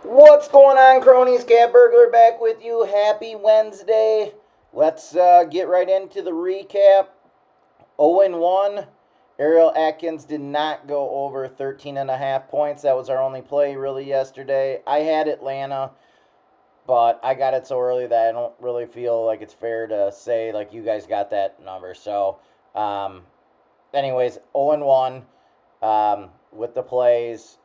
What's going on, cronies? Cat Burglar back with you. Happy Wednesday. Let's get right into the recap. 0-1. Ariel Atkins did not go over 13.5 points. That was our only play really yesterday. I had Atlanta, but I got it so early that I don't really feel like it's fair to say like you guys got that number. So, um, anyways, 0-1 with the plays.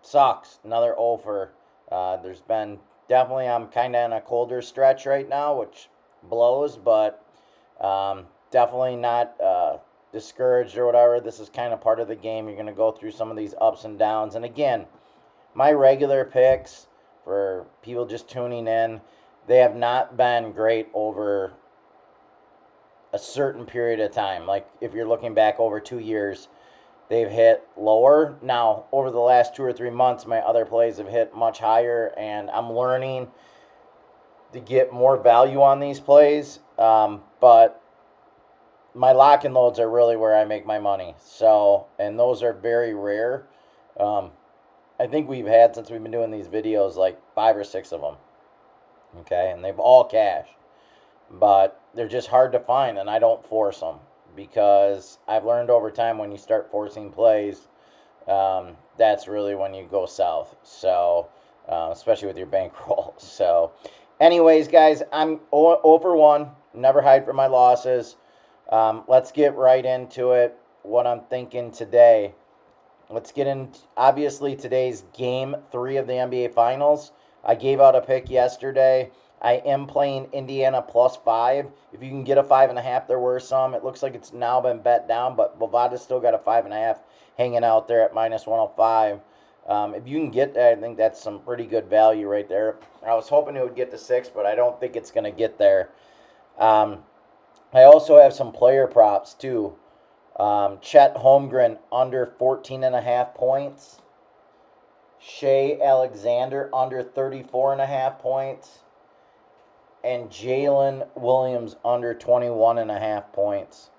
Sucks. Another over. There's been definitely, I'm kind of in a colder stretch right now, which blows, but definitely not discouraged or whatever. This is kind of part of the game. You're going to go through some of these ups and downs. And again, my regular picks for people just tuning in, they have not been great over a certain period of time. Like if you're looking back over 2 years, they've hit lower. Now, over the last 2 or 3 months, my other plays have hit much higher, and I'm learning to get more value on these plays. But my lock and loads are really where I make my money. So, and those are very rare. Um, I think we've had, since we've been doing these videos, like 5 or 6 of them. Okay, and they've all cashed. But they're just hard to find, and I don't force them because I've learned over time when you start forcing plays, that's really when you go south. So, especially with your bankroll. So, anyways, guys, I'm 0 for 1. Never hide from my losses. Let's get right into it. What I'm thinking today. Let's get in. Obviously, today's game 3 of the NBA Finals. I gave out a pick yesterday. I am playing Indiana +5. If you can get a 5.5, there were some. It looks like it's now been bet down, but Bovada's still got a 5.5 hanging out there at -105. If you can get that, I think that's some pretty good value right there. I was hoping it would get to 6, but I don't think it's going to get there. I also have some player props too. Chet Holmgren under 14.5 points. Shea Alexander under 34.5 points. And Jalen Williams under 21.5 points.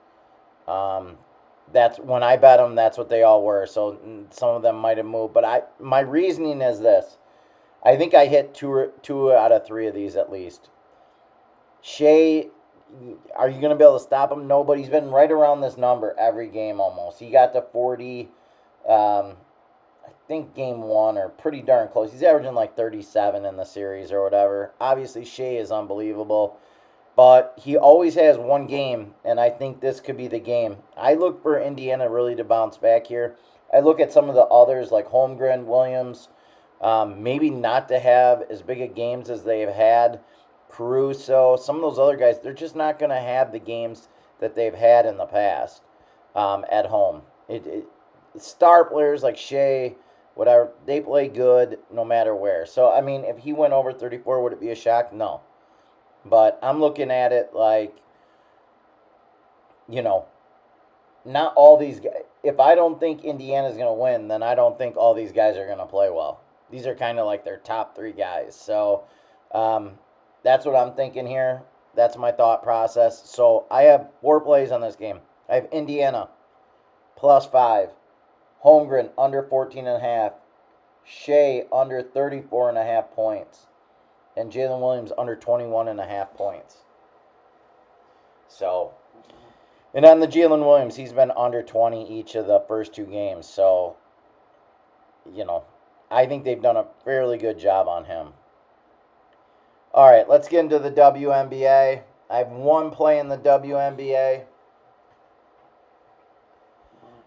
That's when I bet them. That's what they all were. So some of them might have moved, but my reasoning is this: I think I hit two out of 3 of these at least. Shea, are you going to be able to stop him? No, but he's been right around this number every game almost. He got to 40. I think game 1 or pretty darn close. He's averaging like 37 in the series or whatever. Obviously, Shea is unbelievable. But he always has one game, and I think this could be the game. I look for Indiana really to bounce back here. I look at some of the others like Holmgren, Williams, maybe not to have as big of games as they've had. Caruso, some of those other guys, they're just not going to have the games that they've had in the past at home. Star players like Shea, whatever, they play good no matter where. So, I mean, if he went over 34, would it be a shock? No. But I'm looking at it like, you know, not all these guys. If I don't think Indiana's going to win, then I don't think all these guys are going to play well. These are kind of like their top 3 guys. So um, that's what I'm thinking here. That's my thought process. So I have 4 plays on this game. I have Indiana +5, Holmgren under 14.5, Shea under 34.5 points, and Jalen Williams under 21.5 points. So, and on the Jalen Williams, he's been under 20 each of the first 2 games. So, you know, I think they've done a fairly good job on him. All right, let's get into the WNBA. I have 1 play in the WNBA.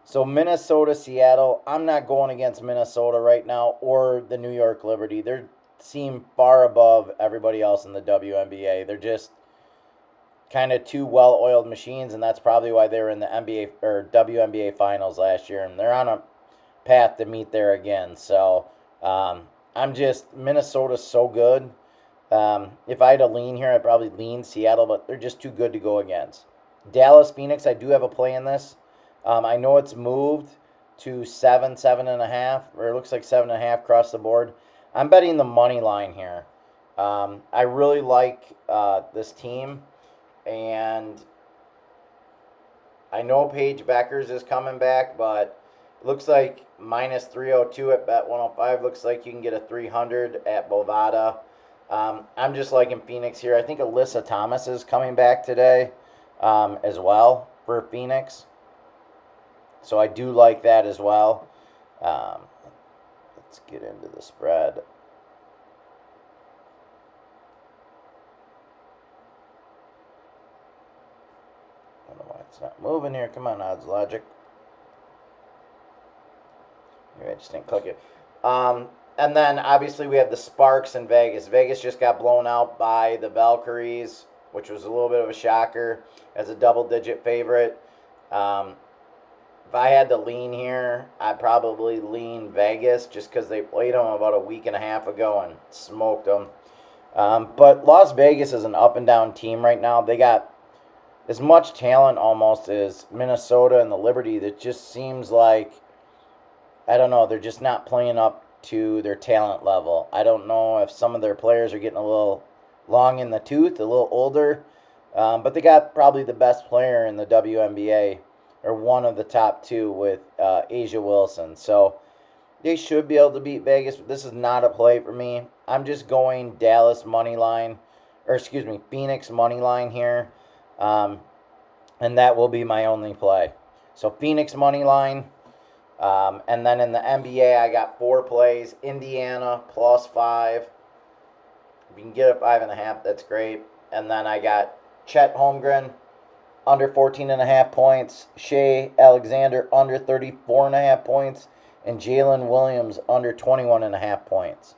So Minnesota, Seattle. I'm not going against Minnesota right now or the New York Liberty. They seem far above everybody else in the WNBA. They're just kind of 2 well-oiled machines, and that's probably why they were in the NBA or WNBA finals last year, and they're on a path to meet there again. So I'm just Minnesota's so good. If I had to lean here, I'd probably lean Seattle, but they're just too good to go against. Dallas, Phoenix. I do have a play in this. I know it's moved to 7.5, or it looks like 7.5 across the board. I'm betting the money line here. I really like this team, and I know Paige Beckers is coming back, but Looks like minus 302 at Bet 105. Looks like you can get a 300 at Bovada. I'm just liking Phoenix here. I think Alyssa Thomas is coming back today as well for Phoenix. So I do like that as well. Let's get into the spread. I don't know why it's not moving here. Come on, Odds Logic. Maybe I just didn't click it. And then obviously we have the Sparks in Vegas. Vegas just got blown out by the Valkyries, which was a little bit of a shocker as a double-digit favorite. If I had to lean here, I'd probably lean Vegas just because they played them about a week and a half ago and smoked them. But Las Vegas is an up-and-down team right now. They got as much talent almost as Minnesota and the Liberty. That just seems like, I don't know, they're just not playing up to their talent level. I don't know if some of their players are getting a little long in the tooth, a little older, but they got probably the best player in the WNBA, or one of the top two, with Asia Wilson. So they should be able to beat Vegas. This is not a play for me. I'm just going Dallas money line, or excuse me, Phoenix money line here, and that will be my only play. So Phoenix money line. And then in the NBA, I got 4 plays. Indiana +5. If you can get a 5.5, that's great. And then I got Chet Holmgren under 14.5 points, Shea Alexander under 34.5 points, and Jalen Williams under 21.5 points.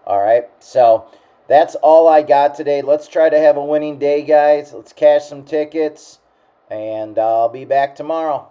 All right, so that's all I got today. Let's try to have a winning day, guys. Let's cash some tickets, and I'll be back tomorrow.